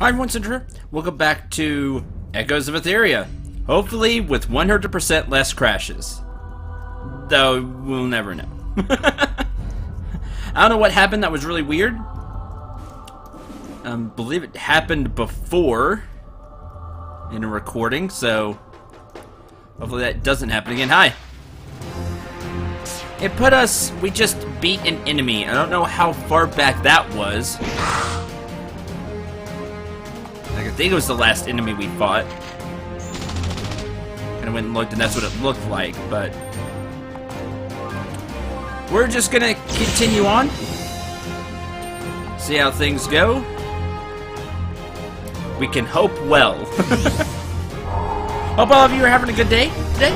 Hi everyone, Cendril. Welcome back to Echoes of Aetheria. Hopefully with 100% less crashes. Though, we'll never know. I don't know what happened that was really weird. I believe it happened before in a recording, so hopefully that doesn't happen again. Hi! It put us, we just beat an enemy. I don't know how far back that was. Like, I think it was the last enemy we fought. And I went and looked, and that's what it looked like, but we're just gonna continue on. See how things go. We can hope well. Hope all of you are having a good day today.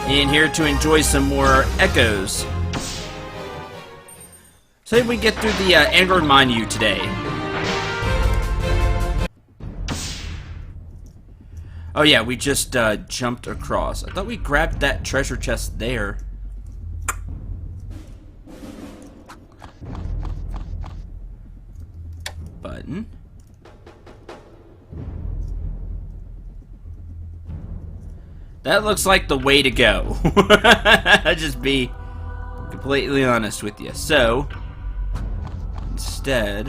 In here to enjoy some more echoes. So we get through the Android menu today. Oh yeah, we just jumped across. I thought we grabbed that treasure chest there. Button. That looks like the way to go. I'll just be completely honest with you. So, instead,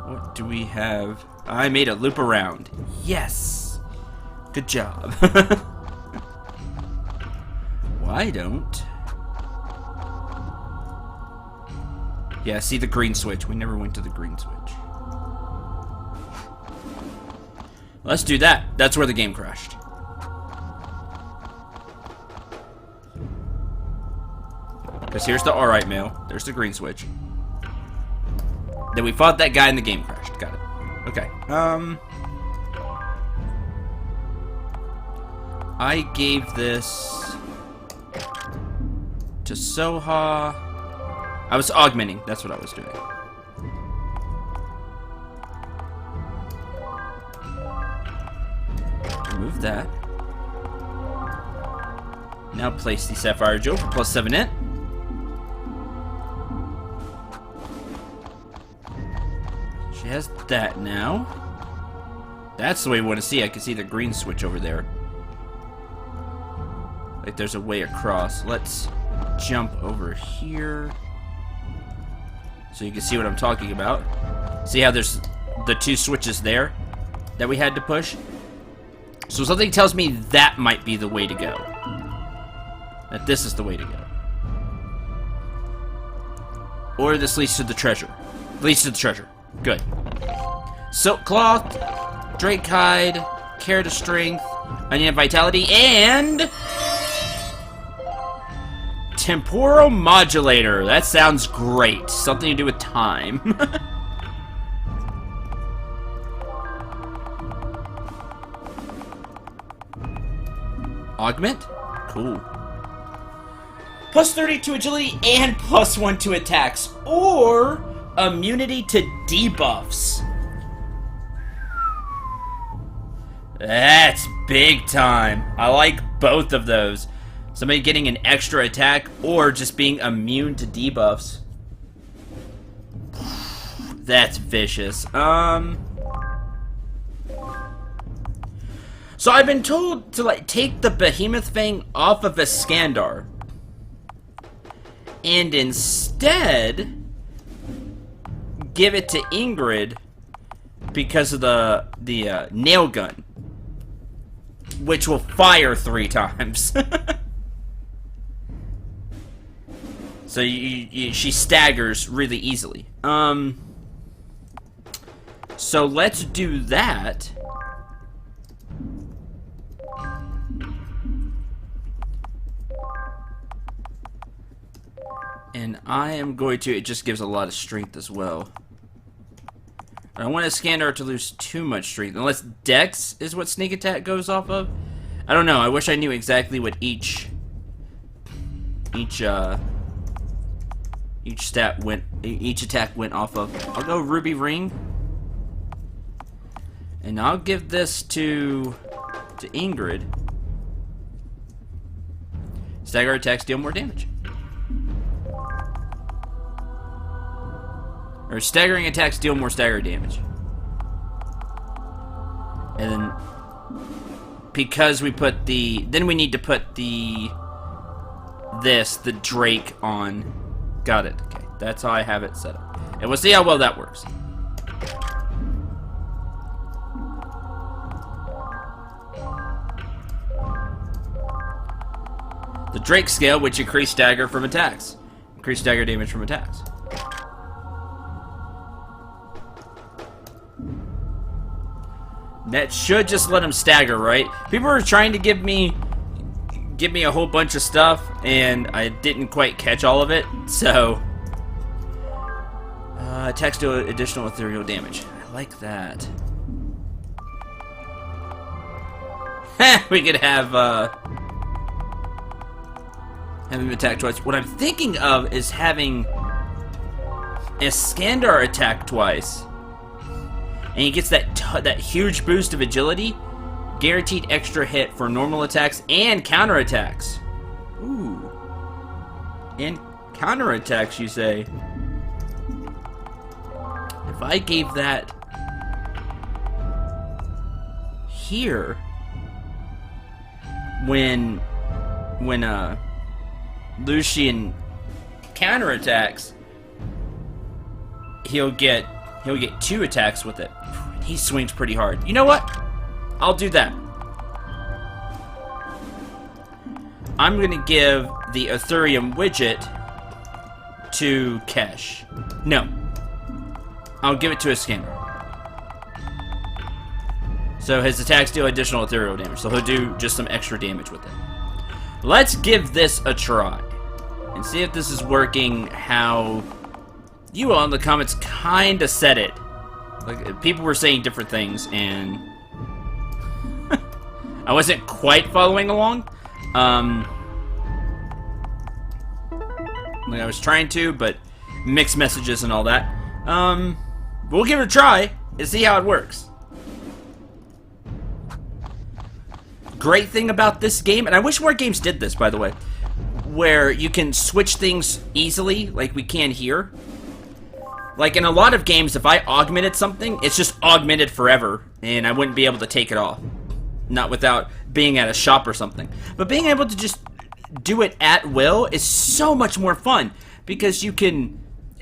what do we have? I made a loop around. Yes! Good job. Why don't... Yeah, see the green switch. We never went to the green switch. Let's do that. That's where the game crashed. Because here's the alright mail. There's the green switch. Then we fought that guy and the game crashed. Got it. Okay. I gave this to Soha. I was augmenting. That's what I was doing. Remove that. Now place the Sapphire Jewel for +7 int. She has that now. That's the way we want to see. I can see the green switch over there. Like there's a way across. Let's jump over here so you can see what I'm talking about. See how there's the two switches there that we had to push? So something tells me that might be the way to go. That this is the way to go. Or this leads to the treasure. Leads to the treasure. Good. Silk cloth, Drake hide, carrot of strength, onion of vitality, and temporal modulator. That sounds great. Something to do with time. Augment? Cool. +30 to agility and +1 to attacks. Or immunity to debuffs. That's big time. I like both of those. Somebody getting an extra attack or just being immune to debuffs. That's vicious. So I've been told to like take the Behemoth Fang off of Iskandar and instead give it to Ingrid because of the nail gun, which will fire 3 times. So she staggers really easily. So let's do that. And I am going to, it just gives a lot of strength as well. I don't want Iskandar to lose too much strength, unless Dex is what sneak attack goes off of. I don't know, I wish I knew exactly what each attack went off of. I'll go Ruby Ring. And I'll give this to Ingrid. Stagger attacks deal more damage. Or staggering attacks deal more stagger damage. And then, because we put the... Then we need to put the Drake on. Got it. Okay, that's how I have it set up. And we'll see how well that works. The Drake scale, which increase stagger from attacks. Increase stagger damage from attacks. That should just let him stagger, right? People are trying to give me a whole bunch of stuff, and I didn't quite catch all of it, so... attacks do additional ethereal damage. I like that. We could have him attack twice. What I'm thinking of is having Iskandar attack twice, and he gets that huge boost of agility, guaranteed extra hit for normal attacks and counter attacks. Ooh, and counter attacks, you say? If I gave that here, when Lucian counterattacks, he'll get 2 attacks with it. He swings pretty hard. You know what? I'll do that. I'm gonna give the Aetherium widget to Kesh. No. I'll give it to Iskandar. So his attacks deal additional ethereal damage, so he'll do just some extra damage with it. Let's give this a try and see if this is working how you all in the comments kind of said it. Like, people were saying different things, and I wasn't quite following along. Like I was trying to, but mixed messages and all that. We'll give it a try and see how it works. Great thing about this game, and I wish more games did this, by the way, where you can switch things easily, like we can here. Like in a lot of games, if I augmented something, it's just augmented forever, and I wouldn't be able to take it off. Not without being at a shop or something. But being able to just do it at will is so much more fun, because you can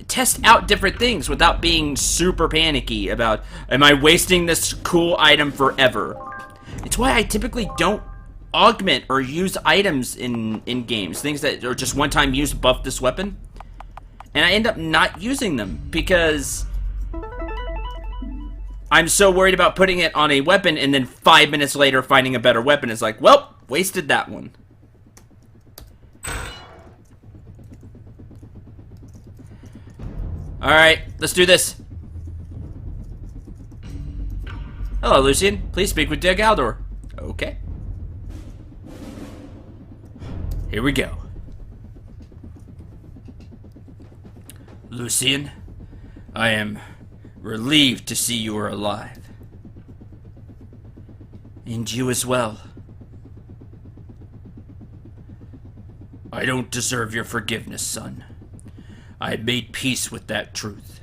test out different things without being super panicky about, am I wasting this cool item forever? It's why I typically don't augment or use items in games. Things that are just one-time use, buff this weapon. And I end up not using them because I'm so worried about putting it on a weapon and then 5 minutes later finding a better weapon. It's like, well, wasted that one. Alright, let's do this. Hello, Lucian. Please speak with Dick Aldor. Okay. Here we go. Lucian, I am relieved to see you are alive. And you as well. I don't deserve your forgiveness, son. I made peace with that truth.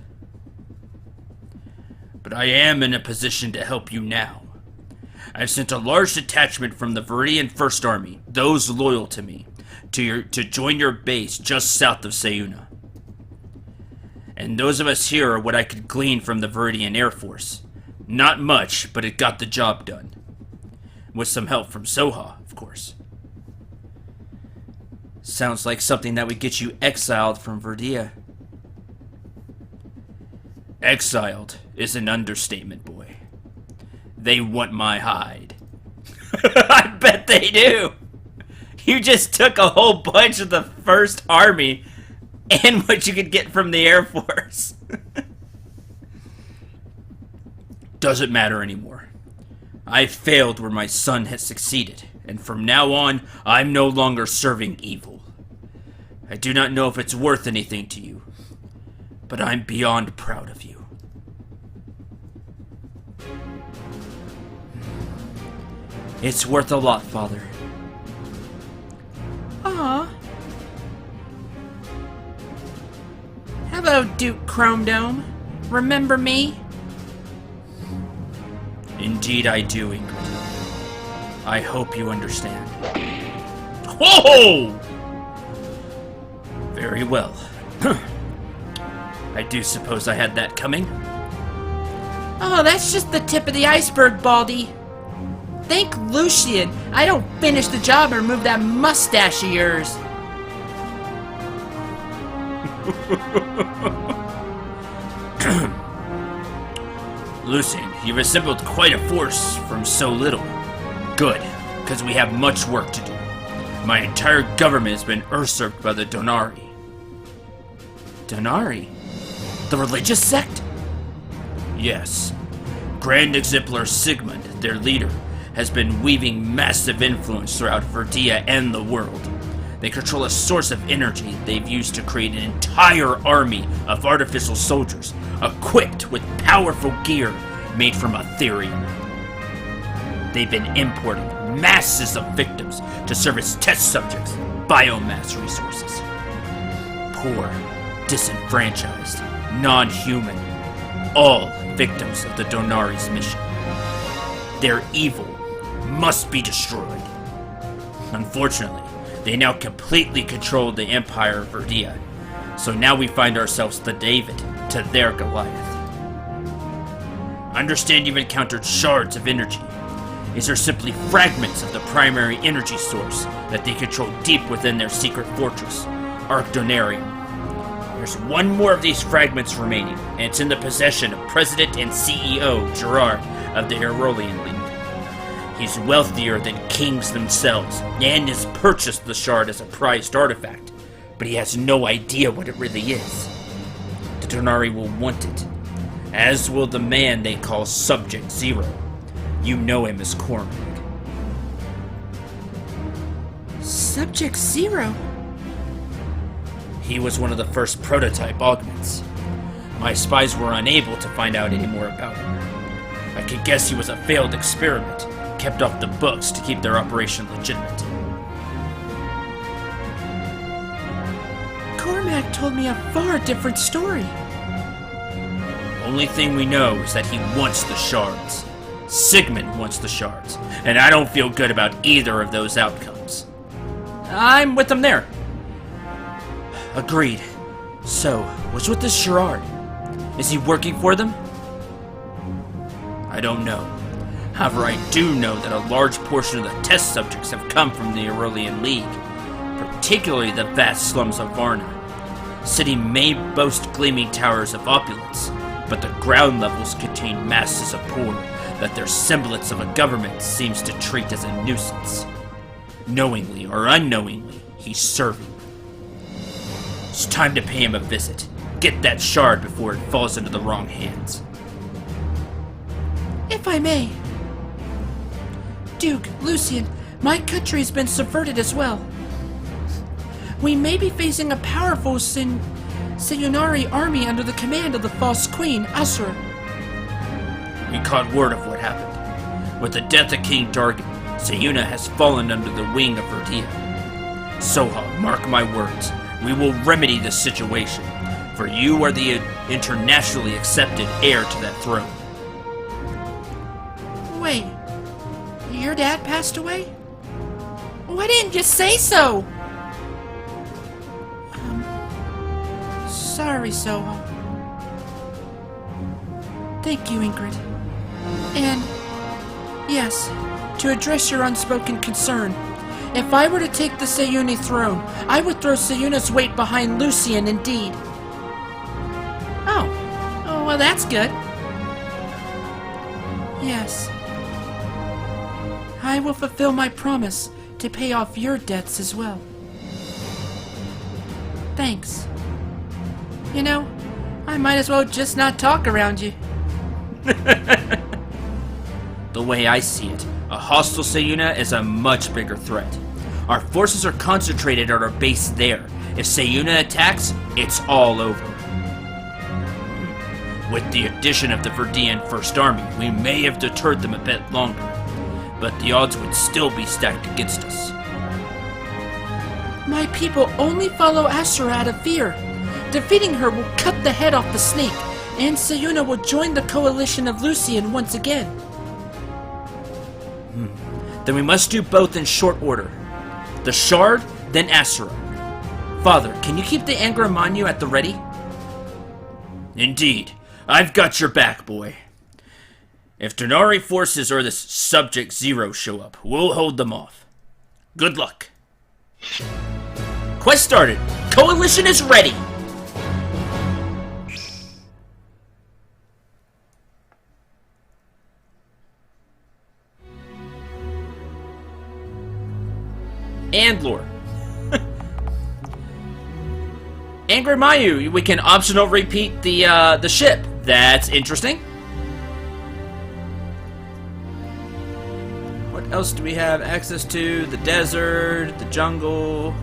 But I am in a position to help you now. I've sent a large detachment from the Viridian First Army, those loyal to me, to join your base just south of Sayuna. And those of us here are what I could glean from the Viridian Air Force. Not much, but it got the job done. With some help from Soha, of course. Sounds like something that would get you exiled from Verdia. Exiled is an understatement, boy. They want my hide. I bet they do. You just took a whole bunch of the First Army and what you could get from the Air Force. Doesn't matter anymore. I failed where my son has succeeded, and from now on, I'm no longer serving evil. I do not know if it's worth anything to you, but I'm beyond proud of you. It's worth a lot, Father. Aww. Hello, Duke Chrome Dome. Remember me? Indeed I do, Ingrid. I hope you understand. Whoa! Very well. I do suppose I had that coming. Oh, that's just the tip of the iceberg, Baldy. Thank Lucian I don't finish the job and remove that mustache of yours. Lucian, you've assembled quite a force from so little. Good, because we have much work to do. My entire government has been usurped by the Donari. Donari? The religious sect? Yes. Grand Exemplar Sigmund, their leader, has been weaving massive influence throughout Verdia and the world. They control a source of energy they've used to create an entire army of artificial soldiers, equipped with powerful gear made from Aetheria. They've been importing masses of victims to serve as test subjects, biomass resources. Poor, disenfranchised, non-human, all victims of the Donari's mission. Their evil must be destroyed. Unfortunately, they now completely control the Empire of Verdia, so now we find ourselves the David to their Goliath. Understand you've encountered shards of energy. These are simply fragments of the primary energy source that they control deep within their secret fortress, Arcdonarium. There's one more of these fragments remaining, and it's in the possession of President and CEO Gerard of the Aeolian League. He's wealthier than kings themselves, and has purchased the shard as a prized artifact, but he has no idea what it really is. The Donari will want it, as will the man they call Subject Zero. You know him as Cormac. Subject Zero? He was one of the first prototype augments. My spies were unable to find out any more about him. I could guess he was a failed experiment, kept off the books to keep their operation legitimate. Cormac told me a far different story. Only thing we know is that he wants the shards. Sigmund wants the shards, and I don't feel good about either of those outcomes. I'm with them there. Agreed. So, what's with this Gerard? Is he working for them? I don't know. However, I do know that a large portion of the test subjects have come from the Aeolian League, particularly the vast slums of Varna. City may boast gleaming towers of opulence, but the ground levels contain masses of poor that their semblance of a government seems to treat as a nuisance. Knowingly or unknowingly, he's serving. It's time to pay him a visit. Get that shard before it falls into the wrong hands. If I may. Duke, Lucian, my country's been subverted as well. We may be facing a powerful Sayonari army under the command of the false queen, Asura. We caught word of what happened. With the death of King Dargan, Sayuna has fallen under the wing of Verdia. Soha, mark my words, we will remedy this situation, for you are the internationally accepted heir to that throne. Wait, your dad passed away? Why didn't you say so? Sorry, Soha. Thank you, Ingrid. And, yes, to address your unspoken concern, if I were to take the Sayuni throne, I would throw Sayuna's weight behind Lucian indeed. Oh, well that's good. Yes. I will fulfill my promise to pay off your debts as well. Thanks. You know, I might as well just not talk around you. The way I see it, a hostile Sayuna is a much bigger threat. Our forces are concentrated at our base there. If Sayuna attacks, it's all over. With the addition of the Verdian First Army, we may have deterred them a bit longer, but the odds would still be stacked against us. My people only follow Asura out of fear. Defeating her will cut the head off the snake, and Sayuna will join the coalition of Lucian once again. Then we must do both in short order. The Shard, then Asura. Father, can you keep the Angramanyu at the ready? Indeed. I've got your back, boy. If Denari forces or this Subject Zero show up, we'll hold them off. Good luck. Quest started. Coalition is ready. And lore. Angry Mayu, we can optional repeat the ship. That's interesting. What else do we have access to? The desert, the jungle.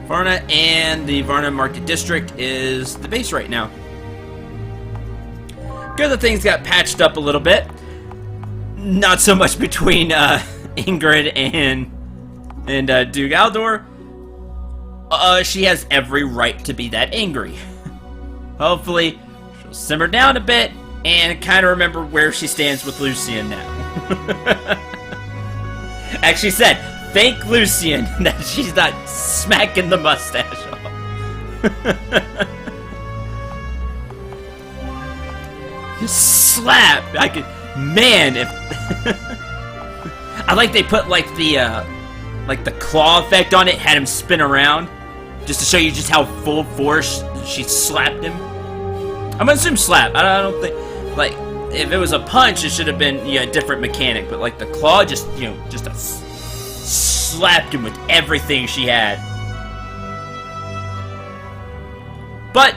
Varna and the Varna Market District is the base right now. Good that things got patched up a little bit. Not so much between Ingrid and Duke Aldor. She has every right to be that angry. Hopefully, she'll simmer down a bit and kind of remember where she stands with Lucian now. Actually said, thank Lucian that she's not smacking the mustache off. Slap! I could, man. If I like they put like the claw effect on it, had him spin around, just to show you just how full force she slapped him. I'm gonna assume slap. I don't think like if it was a punch, it should have been a different mechanic. But like the claw, just slapped him with everything she had. But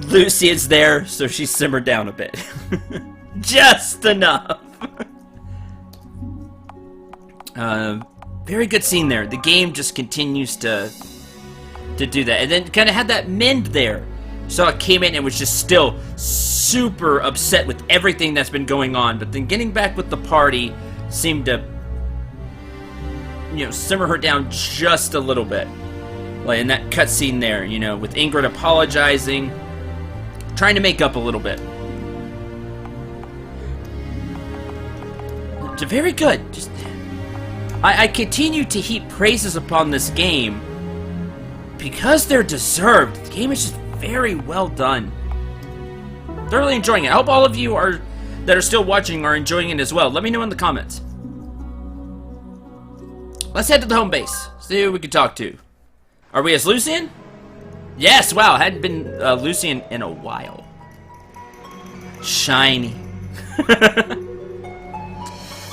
Lucian's there, so she simmered down a bit. Just enough. Very good scene there. The game just continues to do that. And then kind of had that Mend there. So it came in and was just still super upset with everything that's been going on. But then getting back with the party seemed to, simmer her down just a little bit. Like in that cutscene there, with Ingrid apologizing, trying to make up a little bit. Very good. Just, I continue to heap praises upon this game because they're deserved. The game is just very well done. Thoroughly enjoying it. I hope all of you that are still watching are enjoying it as well. Let me know in the comments. Let's head to the home base. See who we can talk to. Are we as Lucian? Yes, wow, hadn't been Lucian in a while. Shiny.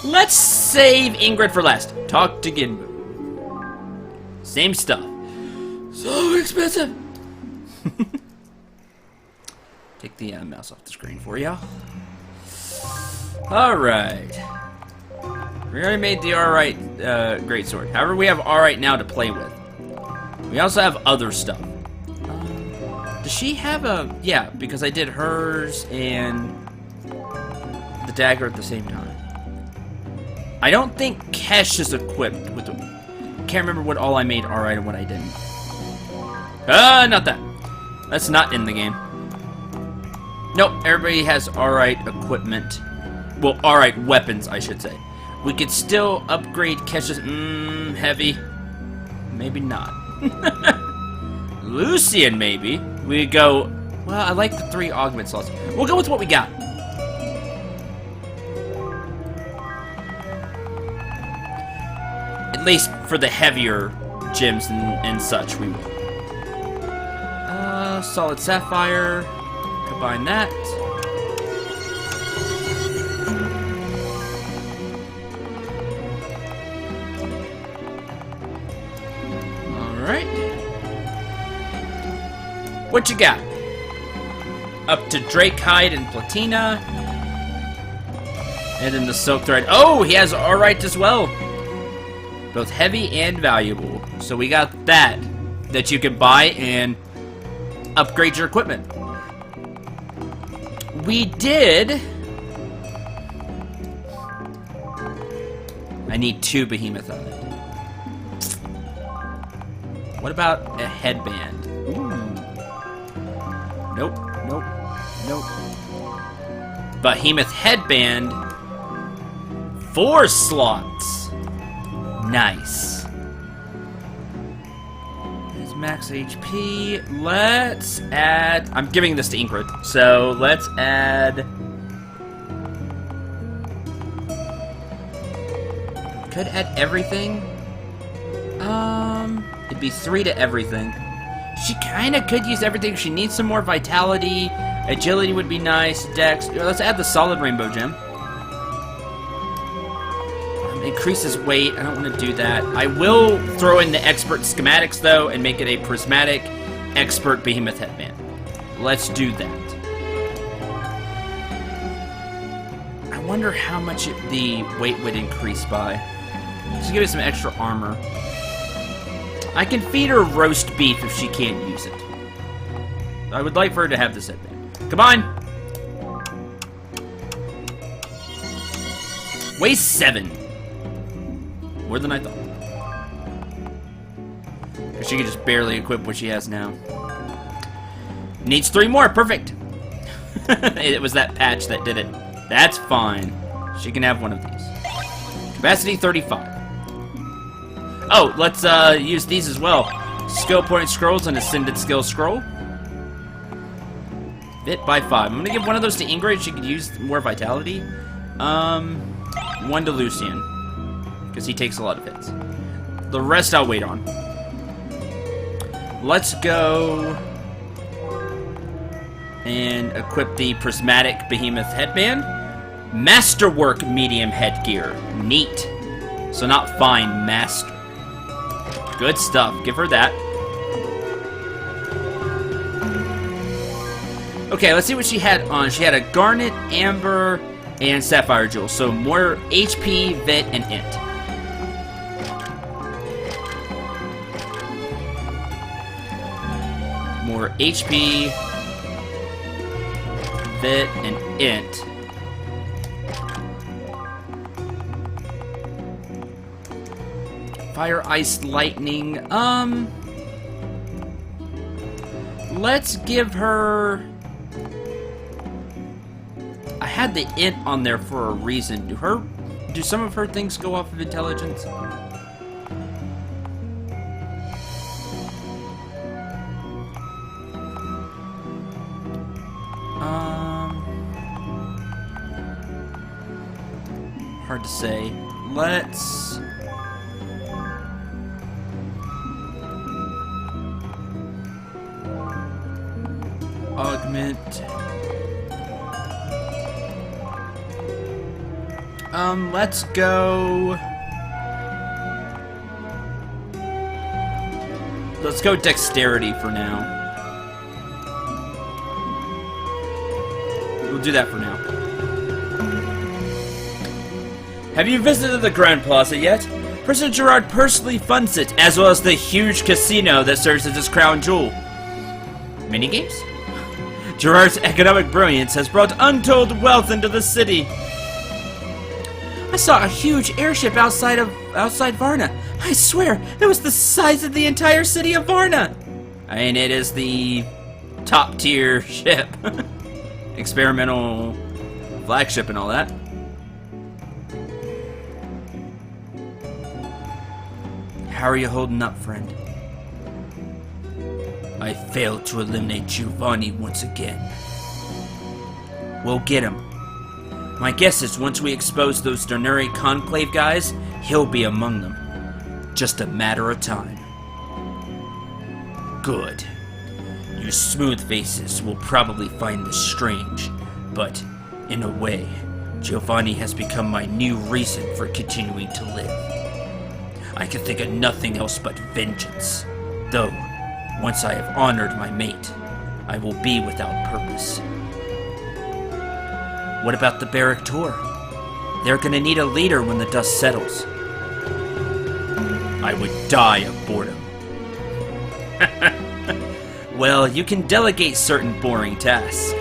Let's save Ingrid for last. Talk to Ginbu. Same stuff. So expensive. Take the mouse off the screen for y'all. Alright. We already made the alright greatsword. However, we have alright now to play with. We also have other stuff. Does she have a... Yeah, because I did hers and the dagger at the same time. I don't think Kesh is equipped with the... Can't remember what all I made alright and what I didn't. Not that. That's not in the game. Nope, everybody has alright equipment. Well, alright weapons, I should say. We could still upgrade Kesh's... heavy. Maybe not. Lucian, maybe. We go... Well, I like the 3 augment slots. We'll go with what we got. At least for the heavier gems and such, we will. Solid sapphire. Combine that. Alright. What you got? Up to Drake Hide and Platina. And then the Silk Thread. Oh, he has alright as well. Both heavy and valuable. So we got that you can buy and upgrade your equipment. We did I need 2 behemoth on it. What about a headband? Ooh. Nope, nope, nope. Behemoth headband. 4 slots. Nice. There's max HP. Let's add... I'm giving this to Ingrid. So let's add... Could add everything. It'd be 3 to everything. She kind of could use everything. She needs some more vitality. Agility would be nice. Dex. Let's add the solid rainbow gem. Increases weight. I don't want to do that. I will throw in the expert schematics, though, and make it a prismatic expert behemoth headband. Let's do that. I wonder how much the weight would increase by. Just give it some extra armor. I can feed her roast beef if she can't use it. I would like for her to have this headband. Come on! Weighs 7. More than I thought. She can just barely equip what she has now. Needs 3 more. Perfect. It was that patch that did it. That's fine. She can have one of these. Capacity 35. Oh, let's use these as well. Skill point scrolls and ascended skill scroll. Fit by 5. I'm gonna give one of those to Ingrid. She could use more vitality. 1 to Lucian, because he takes a lot of hits. The rest I'll wait on. Let's go and equip the prismatic behemoth headband. Masterwork medium headgear. Neat. So not fine, master. Good stuff. Give her that. Okay, let's see what she had on. She had a garnet, amber, and sapphire jewel. So more HP, vit, and int. More HP, vit, and int. Fire, ice, lightning. Let's give her... I had the int on there for a reason. Do some of her things go off of intelligence? Hard to say. Let's... augment. Let's go... Let's go dexterity for now. We'll do that for now. Have you visited the Grand Plaza yet? President Gerard personally funds it, as well as the huge casino that serves as his crown jewel. Minigames? Gerard's economic brilliance has brought untold wealth into the city. I saw a huge airship outside Varna. I swear, it was the size of the entire city of Varna. I mean, it is the top-tier ship. Experimental flagship and all that. How are you holding up, friend? I failed to eliminate Giovanni once again. We'll get him. My guess is once we expose those Donuri Conclave guys, he'll be among them. Just a matter of time. Good. You smooth faces will probably find this strange, but in a way, Giovanni has become my new reason for continuing to live. I can think of nothing else but vengeance, though once I have honored my mate, I will be without purpose. What about the Barrack Tour? They're gonna need a leader when the dust settles. I would die of boredom. Well, you can delegate certain boring tasks.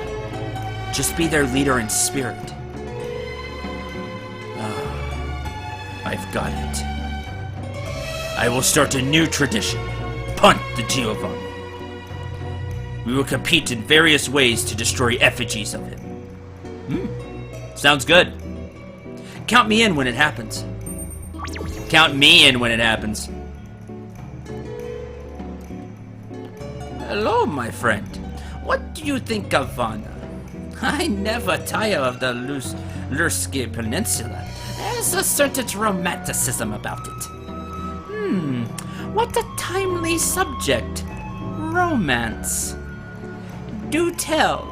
Just be their leader in spirit. I've got it. I will start a new tradition. Punt the Giovanni. We will compete in various ways to destroy effigies of him. Sounds good. Count me in when it happens. Count me in when it happens. Hello, my friend. What do you think of Varna? I never tire of the Lurski Peninsula. There's a certain romanticism about it. What a timely subject. Romance. Do tell.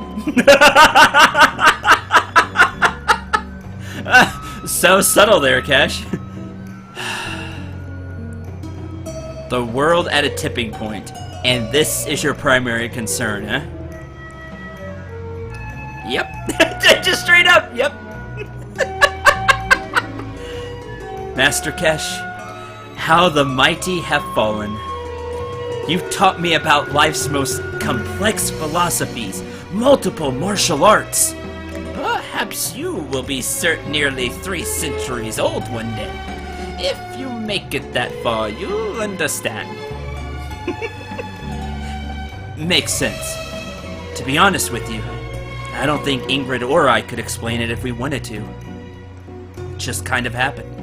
So subtle there, Cash. The world at a tipping point, and this is your primary concern, huh? Yep. Just straight up, yep. Master Kesh, how the mighty have fallen. You've taught me about life's most complex philosophies, multiple martial arts. Perhaps you will be nearly 3 centuries old one day. If you make it that far, you'll understand. Makes sense. To be honest with you, I don't think Ingrid or I could explain it if we wanted to. It just kind of happened.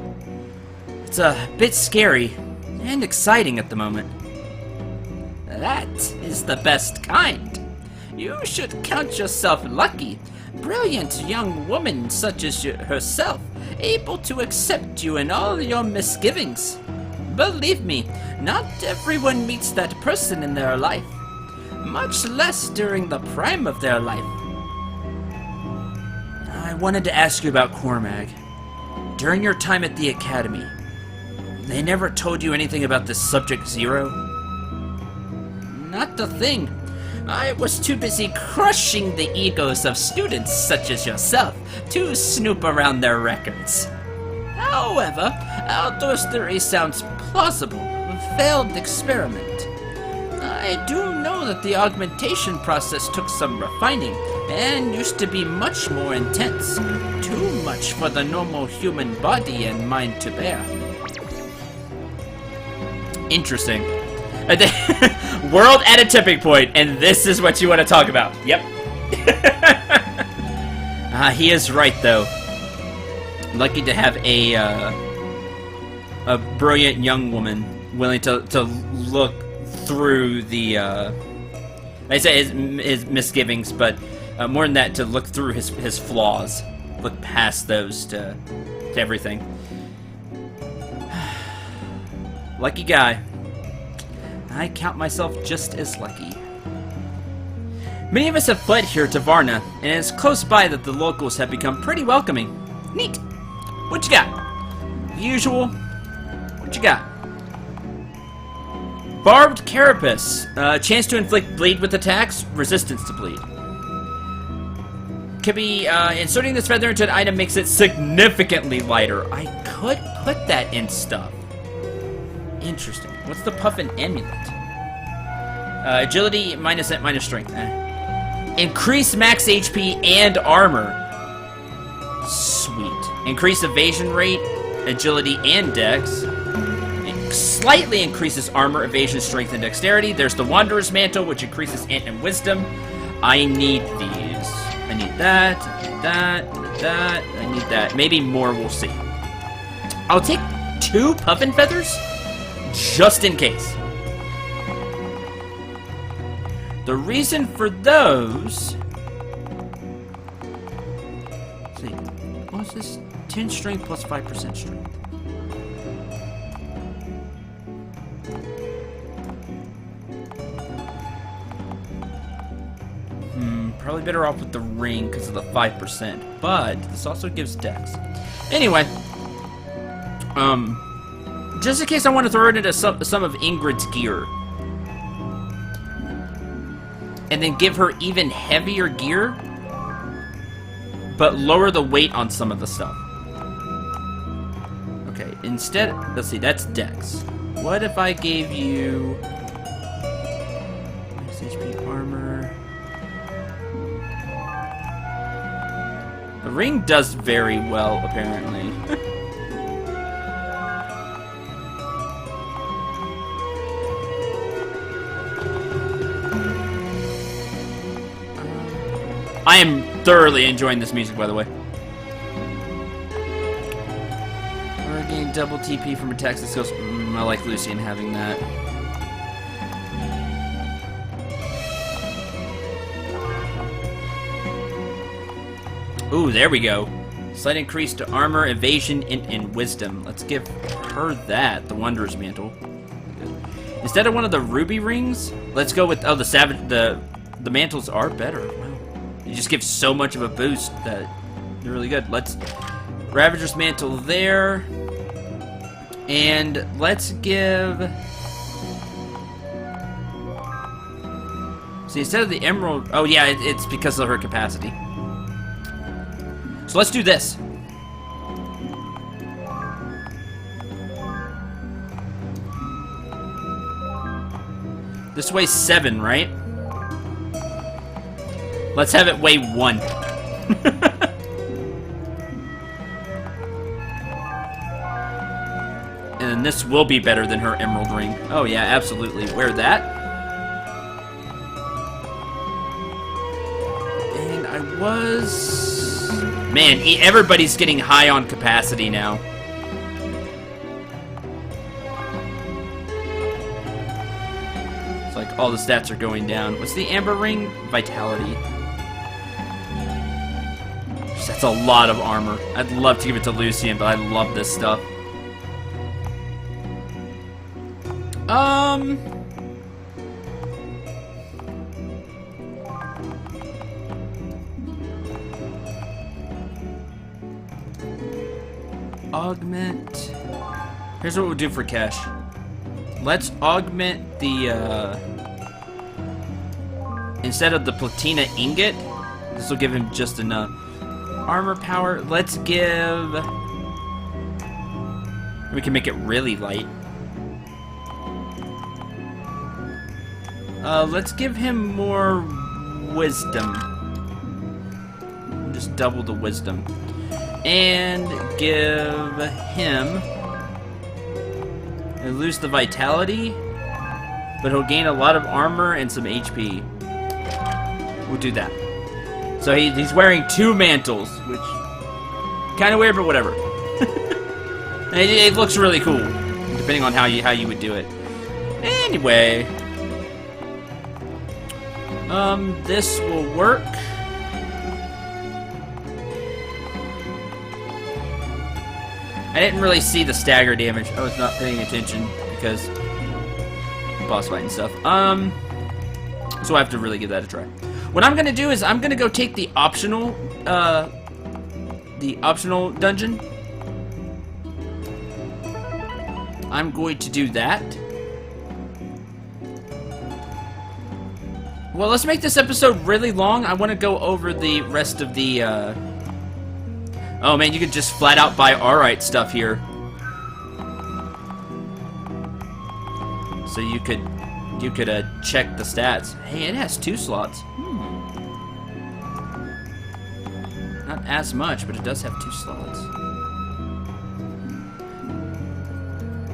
It's a bit scary and exciting at the moment. That is the best kind. You should count yourself lucky. Brilliant young woman such as herself, able to accept you in all your misgivings. Believe me, not everyone meets that person in their life, much less during the prime of their life. I wanted to ask you about Cormag. During your time at the Academy, they never told you anything about this Subject Zero? Not a thing. I was too busy crushing the egos of students such as yourself to snoop around their records. However, Aldor's theory sounds plausible, a failed experiment. I do know that the augmentation process took some refining and used to be much more intense. Too much for the normal human body and mind to bear. Interesting. World at a tipping point, and this is what you want to talk about. Yep. He is right, though. Lucky to have a brilliant young woman willing to look through the, I say his misgivings, but more than that, to look through his flaws, look past those to everything. Lucky guy. I count myself just as lucky. Many of us have fled here to Varna, and it's close by that the locals have become pretty welcoming. Neat. What you got? Usual. What you got? Barbed Carapace. Chance to inflict bleed with attacks, resistance to bleed. Could be, inserting this feather into an item makes it significantly lighter. I could put that in stuff. Interesting. What's the Puffin Amulet? Agility minus strength. Increase max HP and armor. Sweet. Increase evasion rate, agility, and dex. It slightly increases armor, evasion, strength, and dexterity. There's the Wanderer's Mantle, which increases int and wisdom. I need these. I need that, that, that. I need that. Maybe more, we'll see. I'll take 2 Puffin Feathers, just in case. The reason for those... Let's see. What's this? 10 strength plus 5% strength. Probably better off with the ring because of the 5%. But this also gives dex. Anyway. Just in case I want to throw it into some of Ingrid's gear. And then give her even heavier gear, but lower the weight on some of the stuff. Okay, instead, let's see, that's dex. What if I gave you... Max HP armor... The ring does very well, apparently. I am thoroughly enjoying this music, by the way. We're getting double TP from attacks and skills. I like Lucian having that. Ooh, there we go. Slight increase to armor, evasion, and wisdom. Let's give her that, the Wanderer's Mantle. Instead of one of the ruby rings, let's go with the mantles are better. Wow. You just give so much of a boost that they're really good. Let's Ravager's Mantle there. And let's give... See, instead of the emerald... Oh yeah, it's because of her capacity. So let's do this. This weighs 7, right? Let's have it weigh 1. And then this will be better than her emerald ring. Oh yeah, absolutely. Wear that. And I was... Man, everybody's getting high on capacity now. It's like all the stats are going down. What's the amber ring? Vitality. That's a lot of armor. I'd love to give it to Lucian, but I love this stuff. Augment. Here's what we'll do for cash. Let's augment the, instead of the platina ingot, this will give him just enough. Armor power, let's give... We can make it really light. Let's give him more wisdom. Just double the wisdom. And give him... He'll lose the vitality, but he'll gain a lot of armor and some HP. We'll do that. So he's wearing 2 mantles, which... kind of weird, but whatever. it looks really cool, depending on how you would do it. Anyway... this will work. I didn't really see the stagger damage. I was not paying attention because boss fight and stuff. So I have to really give that a try. What I'm gonna do is I'm gonna go take the optional dungeon. I'm going to do that. Well, let's make this episode really long. I want to go over the rest of the, Oh man, you could just flat out buy alright stuff here. So you could check the stats. Hey, it has 2 slots. Not as much, but it does have 2 slots.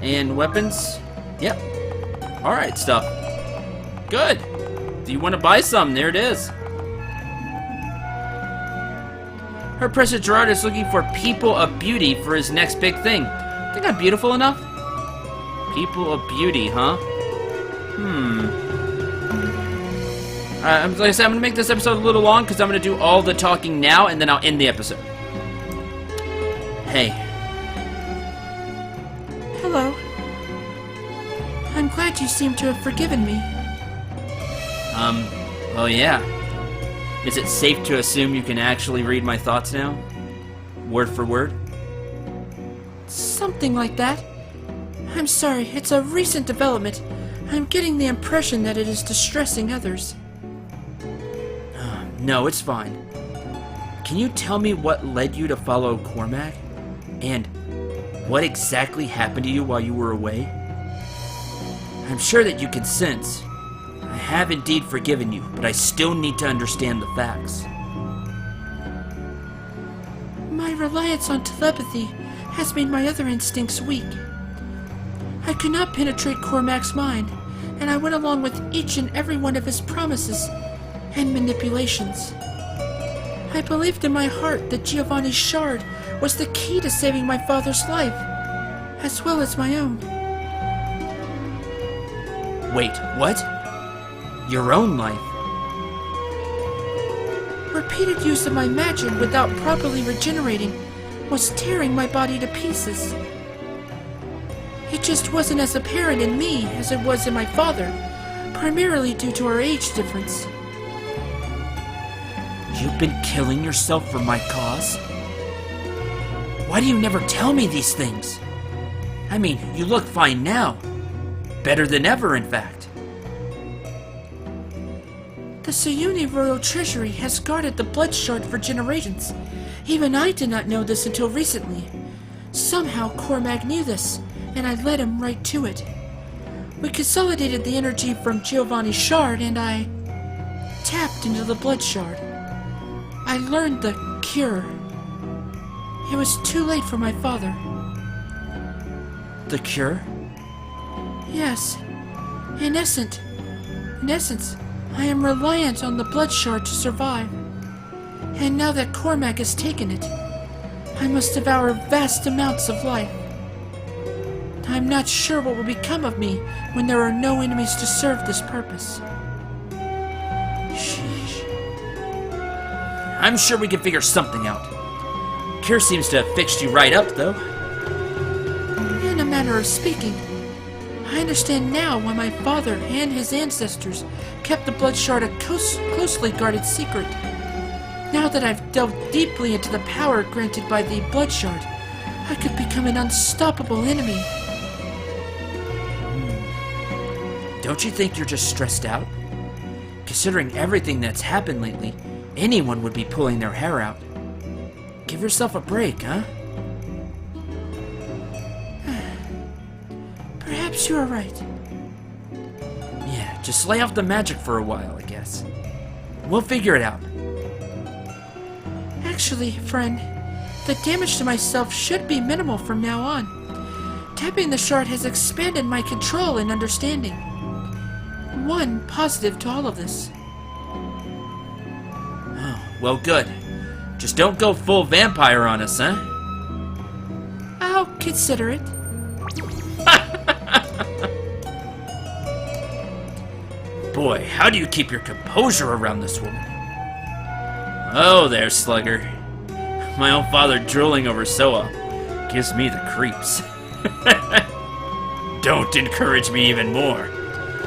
And weapons? Yep. Alright stuff. Good. Do you want to buy some? There it is. Her President Gerard is looking for people of beauty for his next big thing. Think I'm beautiful enough? People of beauty, huh? Like I said, I'm going to make this episode a little long because I'm going to do all the talking now and then I'll end the episode. Hey. Hello. I'm glad you seem to have forgiven me. Oh yeah. Is it safe to assume you can actually read my thoughts now? Word for word? Something like that. I'm sorry, it's a recent development. I'm getting the impression that it is distressing others. No, it's fine. Can you tell me what led you to follow Cormac? And what exactly happened to you while you were away? I'm sure that you can sense. I have indeed forgiven you, but I still need to understand the facts. My reliance on telepathy has made my other instincts weak. I could not penetrate Cormac's mind, and I went along with each and every one of his promises and manipulations. I believed in my heart that Giovanni's shard was the key to saving my father's life, as well as my own. Wait, what? Your own life? Repeated use of my magic without properly regenerating was tearing my body to pieces. It just wasn't as apparent in me as it was in my father, primarily due to our age difference. You've been killing yourself for my cause? Why do you never tell me these things? I mean, you look fine now. Better than ever, in fact. The Sayuni Royal Treasury has guarded the blood shard for generations. Even I did not know this until recently. Somehow Cormac knew this, and I led him right to it. We consolidated the energy from Giovanni's shard, and I tapped into the blood shard. I learned the cure. It was too late for my father. The cure? Yes. In essence, I am reliant on the blood shard to survive. And now that Cormac has taken it, I must devour vast amounts of life. I'm not sure what will become of me when there are no enemies to serve this purpose. Sheesh. I'm sure we can figure something out. Cure seems to have fixed you right up, though. In a manner of speaking, I understand now why my father and his ancestors kept the blood shard a closely guarded secret. Now that I've delved deeply into the power granted by the blood shard, I could become an unstoppable enemy. Don't you think you're just stressed out? Considering everything that's happened lately, anyone would be pulling their hair out. Give yourself a break, huh? Perhaps you are right. Yeah, just lay off the magic for a while, I guess. We'll figure it out. Actually, friend, the damage to myself should be minimal from now on. Tapping the shard has expanded my control and understanding. One positive to all of this. Oh, well, good. Just don't go full vampire on us, huh? I'll consider it. Boy, how do you keep your composure around this woman? Oh, there, slugger. My own father drooling over Soa gives me the creeps. Don't encourage me even more.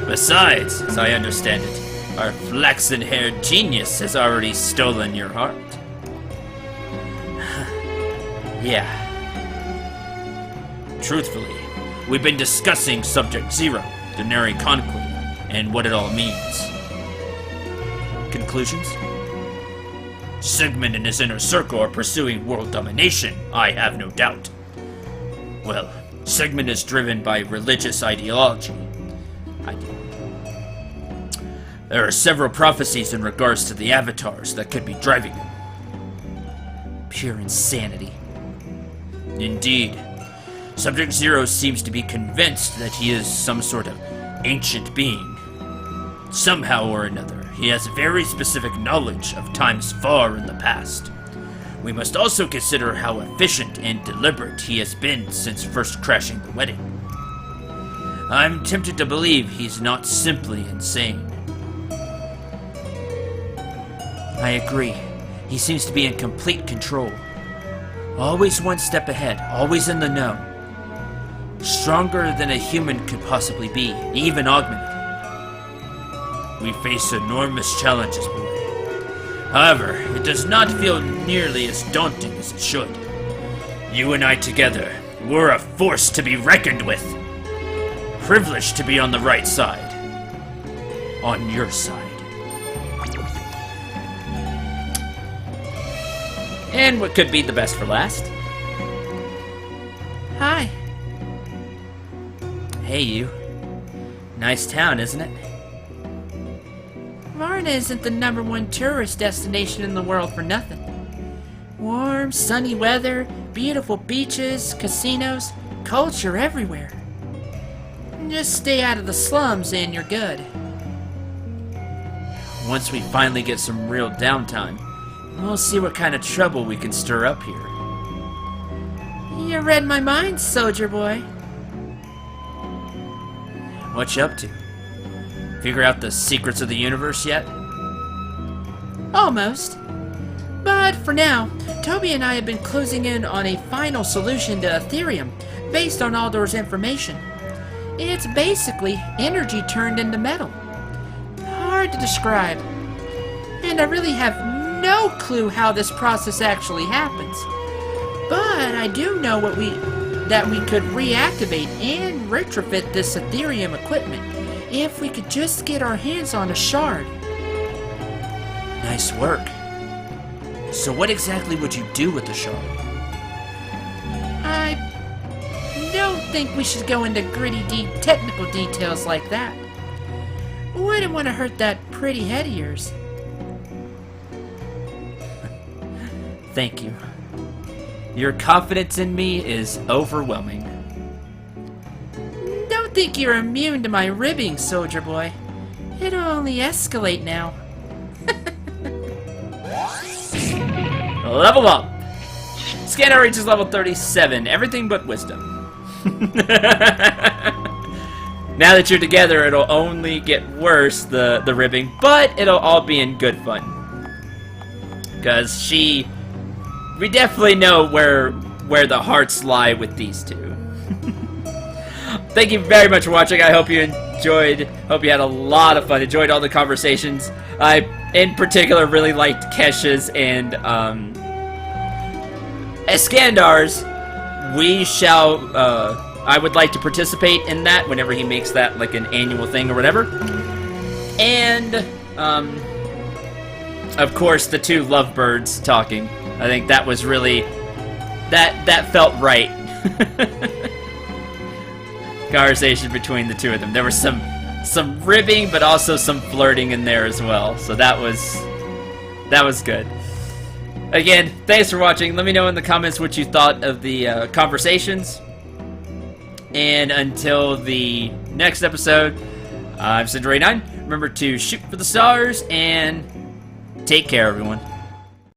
Besides, as I understand it, our flaxen-haired genius has already stolen your heart. Yeah. Truthfully, we've been discussing Subject Zero, the Neri Conclave, and what it all means. Conclusions? Sigmund and his inner circle are pursuing world domination, I have no doubt. Well, Sigmund is driven by religious ideology. There are several prophecies in regards to the avatars that could be driving him. Pure insanity. Indeed. Subject Zero seems to be convinced that he is some sort of ancient being. Somehow or another, he has very specific knowledge of times far in the past. We must also consider how efficient and deliberate he has been since first crashing the wedding. I'm tempted to believe he's not simply insane. I agree. He seems to be in complete control. Always one step ahead, always in the know. Stronger than a human could possibly be, even augmented. We face enormous challenges, boy. However, it does not feel nearly as daunting as it should. You and I together, we're a force to be reckoned with. Privileged to be on the right side. On your side. And what could be the best for last? Hi. Hey, you. Nice town, isn't it? Varna isn't the #1 tourist destination in the world for nothing. Warm, sunny weather, beautiful beaches, casinos, culture everywhere. Just stay out of the slums and you're good. Once we finally get some real downtime, We'll see what kind of trouble we can stir up here. You read my mind, soldier boy. What you up to? Figure out the secrets of the universe yet? Almost. But for now, Toby and I have been closing in on a final solution to Aetherium based on Aldor's information. It's basically energy turned into metal. Hard to describe. And I really have no clue how this process actually happens. But I do know that we could reactivate and retrofit this Aetherium equipment if we could just get our hands on a shard. Nice work. So what exactly would you do with the shard? I don't think we should go into gritty, technical details like that. Wouldn't want to hurt that pretty head of yours. Thank you. Your confidence in me is overwhelming. Don't think you're immune to my ribbing, soldier boy. It'll only escalate now. Level up! Scanner reaches level 37, everything but wisdom. Now that you're together, it'll only get worse, the ribbing, but it'll all be in good fun. Because we definitely know where the hearts lie with these two. Thank you very much for watching. I hope you enjoyed. Hope you had a lot of fun. Enjoyed all the conversations. I, in particular, really liked Kesha's and Escandar's. We shall. I would like to participate in that whenever he makes that like an annual thing or whatever. And of course, the two lovebirds talking. I think that was really that felt right. Conversation between the two of them. There was some ribbing, but also some flirting in there as well. So that was good. Again, thanks for watching. Let me know in the comments what you thought of the conversations. And until the next episode, I'm Cendril. Remember to shoot for the stars and take care, everyone.